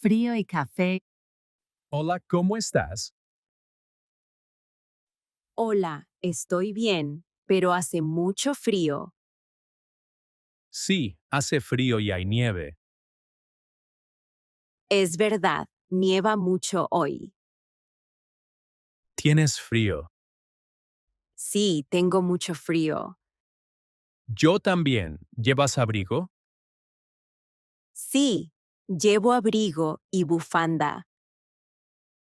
frío y café. Hola, ¿cómo estás? Hola, estoy bien, pero hace mucho frío. Sí, hace frío y hay nieve. Es verdad, nieva mucho hoy. ¿Tienes frío? Sí, tengo mucho frío. Yo también. ¿Llevas abrigo? Sí, llevo abrigo y bufanda.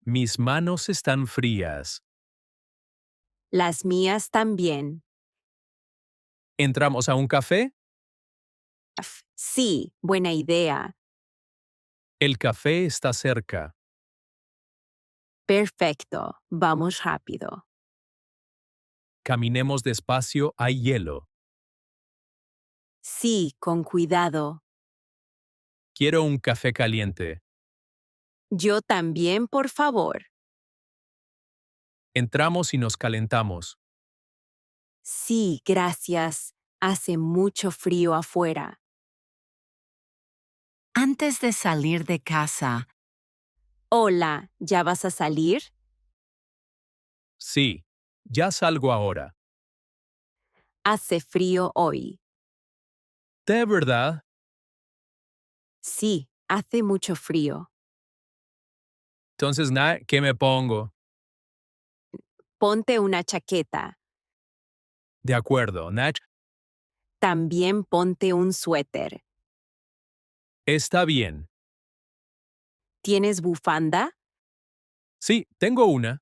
Mis manos están frías. Las mías también. ¿Entramos a un café? Sí, buena idea. El café está cerca. Perfecto, vamos rápido. Caminemos despacio, hay hielo. Sí, con cuidado. Quiero un café caliente. Yo también, por favor. Entramos y nos calentamos. Sí, gracias. Hace mucho frío afuera. Antes de salir de casa, Hola, ¿ya vas a salir? Sí, ya salgo ahora. Hace frío hoy. ¿De verdad? Sí, hace mucho frío. Entonces, ¿qué me pongo? Ponte una chaqueta. De acuerdo, Nach. También ponte un suéter. Está bien. ¿Tienes bufanda? Sí, tengo una.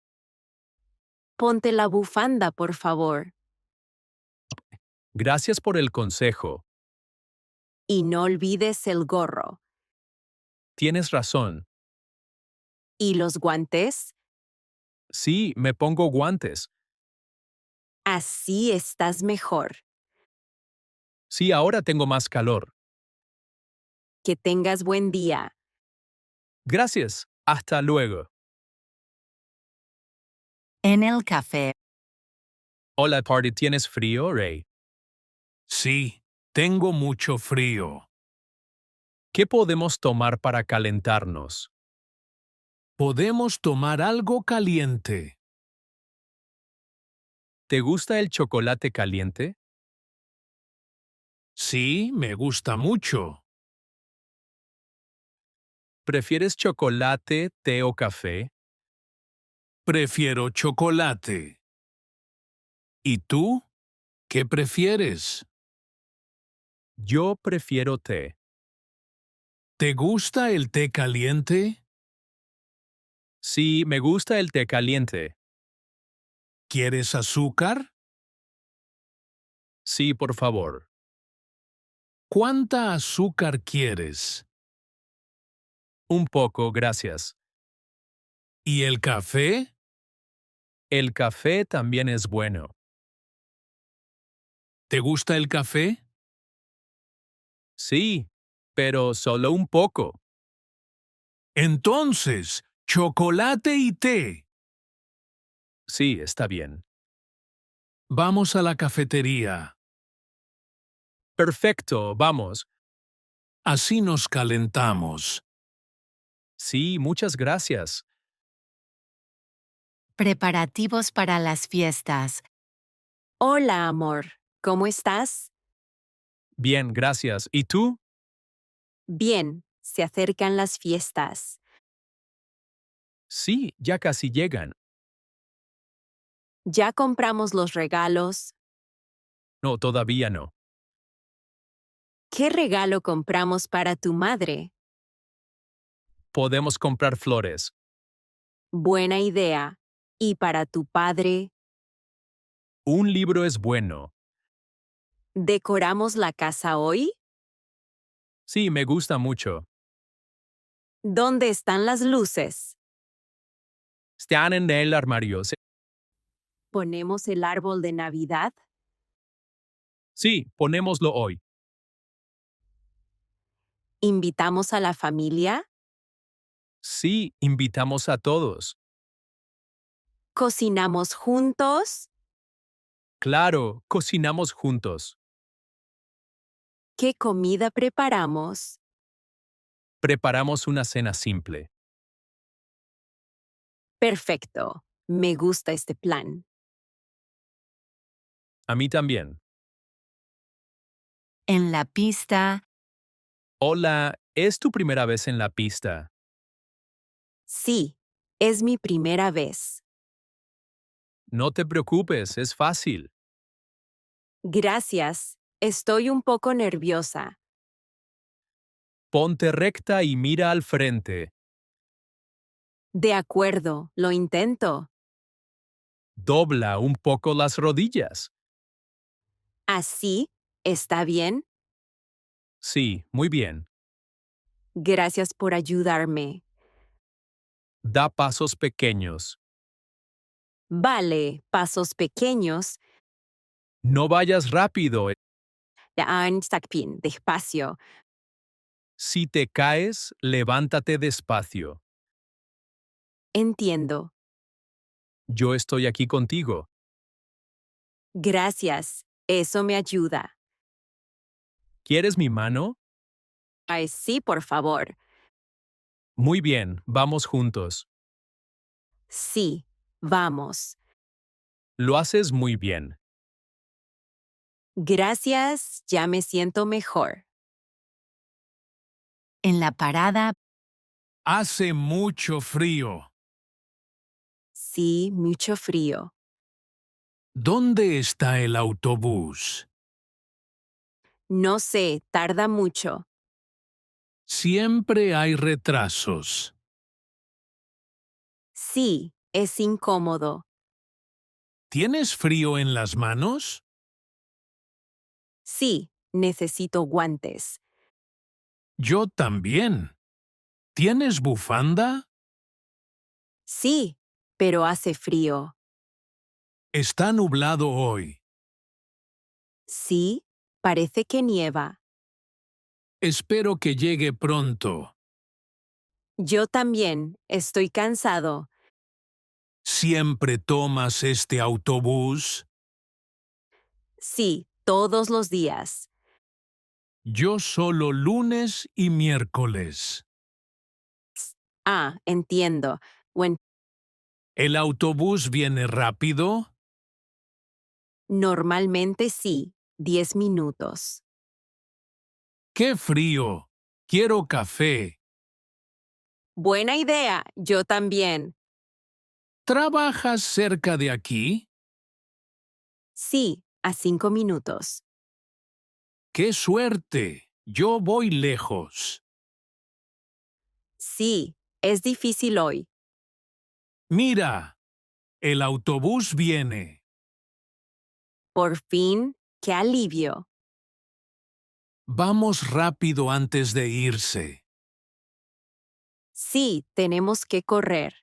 Ponte la bufanda, por favor. Gracias por el consejo. Y no olvides el gorro. Tienes razón. ¿Y los guantes? Sí, me pongo guantes. Así estás mejor. Sí, ahora tengo más calor. Que tengas buen día. Gracias. Hasta luego. en el café, Hola, Party. ¿Tienes frío, Ray? Sí, tengo mucho frío. ¿Qué podemos tomar para calentarnos? Podemos tomar algo caliente. ¿Te gusta el chocolate caliente? Sí, me gusta mucho. ¿Prefieres chocolate, té o café? Prefiero chocolate. ¿Y tú? ¿Qué prefieres? Yo prefiero té. ¿Te gusta el té caliente? Sí, me gusta el té caliente. ¿Quieres azúcar? Sí, por favor. ¿Cuánta azúcar quieres? Un poco, gracias. ¿Y el café? El café también es bueno. ¿Te gusta el café? Sí, pero solo un poco. Entonces, chocolate y té. Sí, está bien. Vamos a la cafetería. Perfecto, vamos. Así nos calentamos. Sí, muchas gracias. preparativos para las fiestas. Hola, amor. ¿Cómo estás? Bien, gracias. ¿Y tú? Bien, se acercan las fiestas. Sí, ya casi llegan. Ya compramos los regalos. No, todavía no. ¿Qué regalo compramos para tu madre? Podemos comprar flores. Buena idea. ¿Y para tu padre? Un libro es bueno. ¿Decoramos la casa hoy? Sí, me gusta mucho. ¿Dónde están las luces? Están en el armario. ¿Ponemos el árbol de Navidad? Sí, ponémoslo hoy. ¿Invitamos a la familia? Sí, invitamos a todos. ¿Cocinamos juntos? Claro, cocinamos juntos. ¿Qué comida preparamos? Preparamos una cena simple. Perfecto. Me gusta este plan. A mí también. En la pista, Hola, ¿es tu primera vez en la pista? Sí, es mi primera vez. No te preocupes, es fácil. Gracias. Estoy un poco nerviosa. Ponte recta y mira al frente. De acuerdo, lo intento. Dobla un poco las rodillas. ¿Así? ¿Está bien? Sí, muy bien. Gracias por ayudarme. Da pasos pequeños. Vale, pasos pequeños. No vayas rápido. Despacio. Si te caes, levántate despacio. Entiendo. Yo estoy aquí contigo. Gracias. Eso me ayuda. ¿Quieres mi mano? Ay, sí, por favor. Muy bien, vamos juntos. Sí, vamos. Lo haces muy bien. Gracias, ya me siento mejor. en la parada, Hace mucho frío. Sí, mucho frío. ¿Dónde está el autobús? No sé, tarda mucho. Siempre hay retrasos. Sí, es incómodo. ¿Tienes frío en las manos? Sí, necesito guantes. Yo también. ¿Tienes bufanda? Sí, pero hace frío. Está nublado hoy. Sí, parece que nieva. Espero que llegue pronto. Yo también, estoy cansado. ¿Siempre tomas este autobús? Sí, todos los días. Yo solo lunes y miércoles. Ah, entiendo. Bueno, ¿El autobús viene rápido? normalmente sí, 10 minutos. ¡Qué frío! Quiero café. Buena idea, yo también. ¿Trabajas cerca de aquí? Sí, a 5 minutos. ¡Qué suerte! Yo voy lejos. Sí, es difícil hoy. Mira, el autobús viene. Por fin, qué alivio. Vamos rápido antes de irse. Sí, tenemos que correr.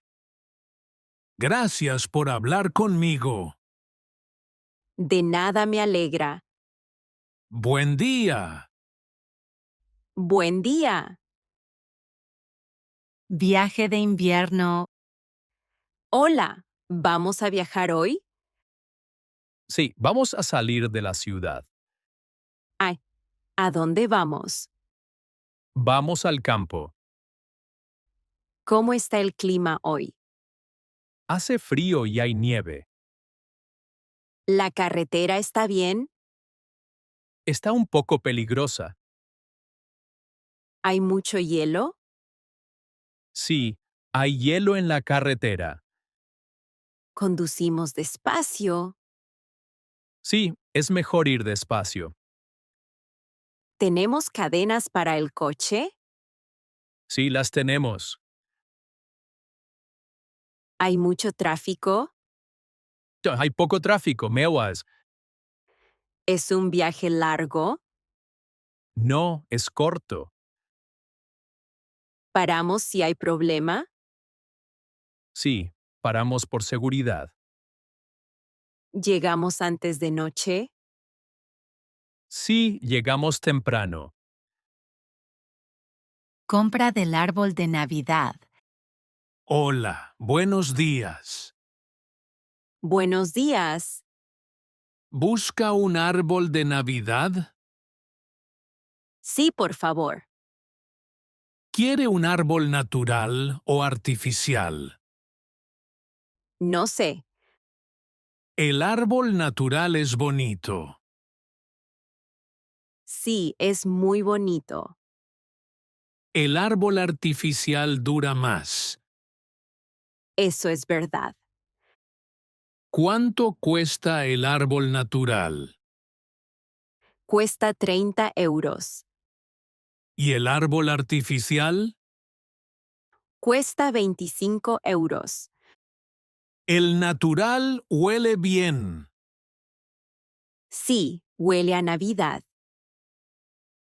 Gracias por hablar conmigo. De nada me alegra. Buen día. Buen día. viaje de invierno, Hola, ¿vamos a viajar hoy? Sí, vamos a salir de la ciudad. Ay, ¿a dónde vamos? Vamos al campo. ¿Cómo está el clima hoy? Hace frío y hay nieve. ¿La carretera está bien? Está un poco peligrosa. ¿Hay mucho hielo? Sí, hay hielo en la carretera. Conducimos despacio. Sí, es mejor ir despacio. ¿Tenemos cadenas para el coche? Sí, las tenemos. ¿Hay mucho tráfico? Hay poco tráfico, mewas. ¿Es un viaje largo? No, es corto. ¿Paramos si hay problema? Sí, paramos por seguridad. ¿Llegamos antes de noche? Sí, llegamos temprano. compra del árbol de Navidad, Hola, buenos días. Buenos días. ¿Busca un árbol de Navidad? Sí, por favor. ¿Quiere un árbol natural o artificial? No sé. El árbol natural es bonito. Sí, es muy bonito. El árbol artificial dura más. Eso es verdad. ¿Cuánto cuesta el árbol natural? Cuesta 30 euros. ¿Y el árbol artificial? Cuesta 25 euros. El natural huele bien. Sí, huele a Navidad.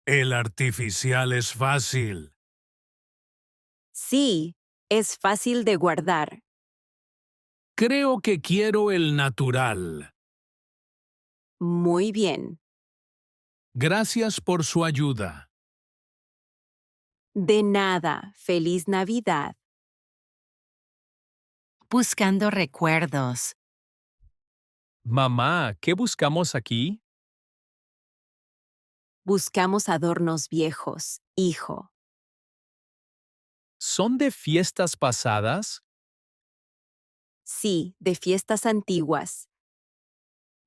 El artificial es fácil. Sí, es fácil de guardar. Creo que quiero el natural. Muy bien. Gracias por su ayuda. De nada. Feliz Navidad. Buscando recuerdos. Mamá, ¿qué buscamos aquí? Buscamos adornos viejos, hijo. ¿Son de fiestas pasadas? Sí, de fiestas antiguas.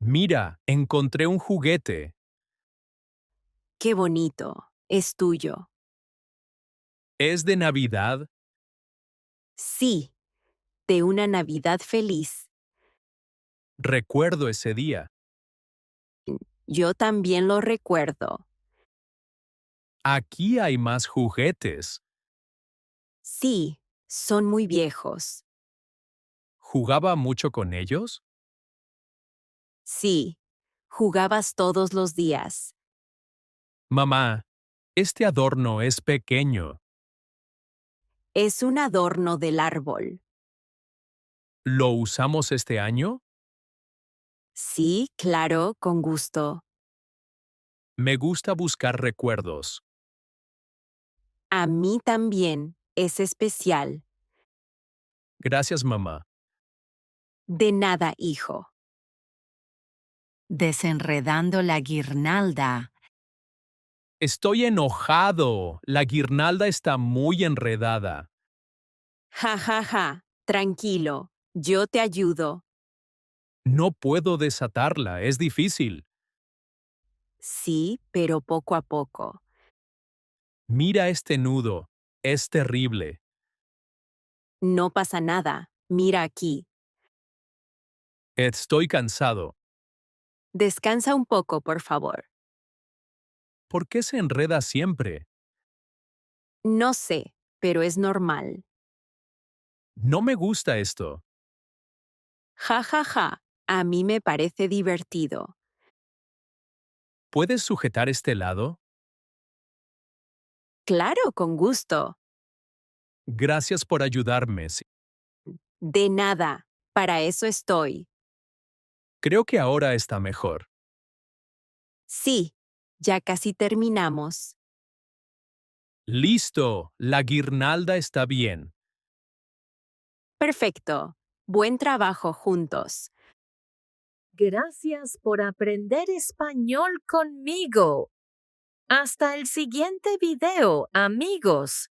Mira, encontré un juguete. Qué bonito. Es tuyo. ¿Es de Navidad? Sí, de una Navidad feliz. Recuerdo ese día. Yo también lo recuerdo. Aquí hay más juguetes. Sí, son muy viejos. ¿Jugaba mucho con ellos? Sí, jugabas todos los días. Mamá, este adorno es pequeño. Es un adorno del árbol. ¿Lo usamos este año? Sí, claro, con gusto. Me gusta buscar recuerdos. A mí también. Es especial. Gracias, mamá. De nada, hijo. Desenredando la guirnalda. Estoy enojado. La guirnalda está muy enredada. Ja, ja, ja. Tranquilo. Yo te ayudo. No puedo desatarla, es difícil. Sí, pero poco a poco. Mira este nudo. Es terrible. No pasa nada. Mira aquí. Estoy cansado. Descansa un poco, por favor. ¿Por qué se enreda siempre? No sé, pero es normal. No me gusta esto. Ja, ja, ja. A mí me parece divertido. ¿Puedes sujetar este lado? Claro, con gusto. Gracias por ayudarme. Sí. De nada. Para eso estoy. Creo que ahora está mejor. Sí, ya casi terminamos. Listo. La guirnalda está bien. Perfecto. Buen trabajo juntos. Gracias por aprender español conmigo. Hasta el siguiente video, amigos.